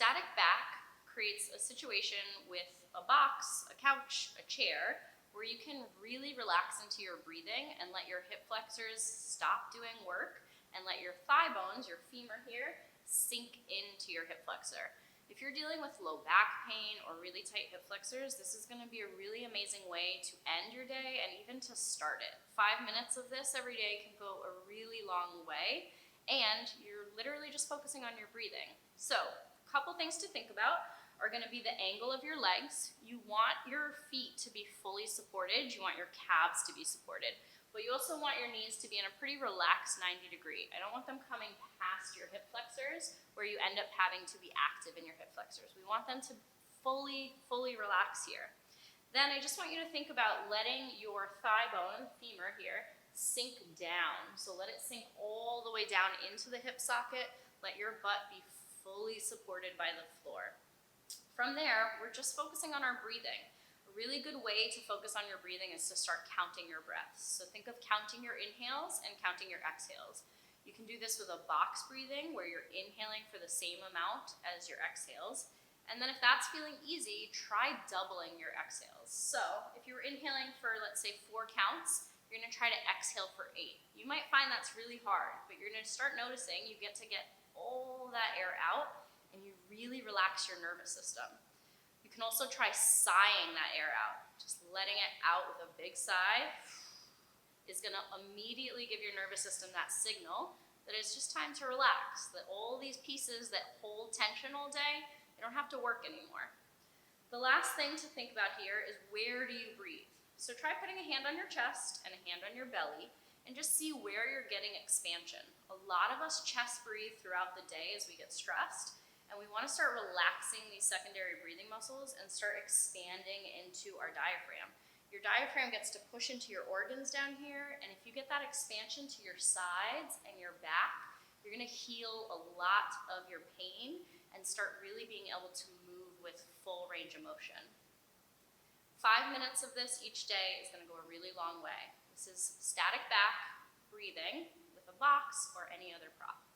Static back creates a situation with a box, a couch, a chair, where you can really relax into your breathing and let your hip flexors stop doing work and let your thigh bones, your femur here, sink into your hip flexor. If you're dealing with low back pain or really tight hip flexors, this is going to be a really amazing way to end your day and even to start it. 5 minutes of this every day can go a really long way, and you're literally just focusing on your breathing. So, a couple things to think about are going to be the angle of your legs. You want your feet to be fully supported. You want your calves to be supported. But you also want your knees to be in a pretty relaxed 90 degree. I don't want them coming past your hip flexors where you end up having to be active in your hip flexors. We want them to fully relax here. Then I just want you to think about letting your thigh bone, femur here, sink down. So let it sink all the way down into the hip socket. Let your butt be fully supported by the floor. From there, we're just focusing on our breathing. A really good way to focus on your breathing is to start counting your breaths. So think of counting your inhales and counting your exhales. You can do this with a box breathing where you're inhaling for the same amount as your exhales. And then if that's feeling easy, try doubling your exhales. So if you were inhaling for, let's say, 4 counts, you're going to try to exhale for 8. You might find that's really hard, but you're going to start noticing you get to get all that air out and you really relax your nervous system. You can also try sighing that air out. Just letting it out with a big sigh is going to immediately give your nervous system that signal that it's just time to relax, that all these pieces that hold tension all day, they don't have to work anymore. The last thing to think about here is, where do you breathe? So try putting a hand on your chest and a hand on your belly and just see where you're getting expansion. A lot of us chest breathe throughout the day as we get stressed, and we want to start relaxing these secondary breathing muscles and start expanding into our diaphragm. Your diaphragm gets to push into your organs down here, and if you get that expansion to your sides and your back, you're going to heal a lot of your pain and start really being able to move with full range of motion. 5 minutes of this each day is going to go a really long way. This is static back breathing with a box or any other prop.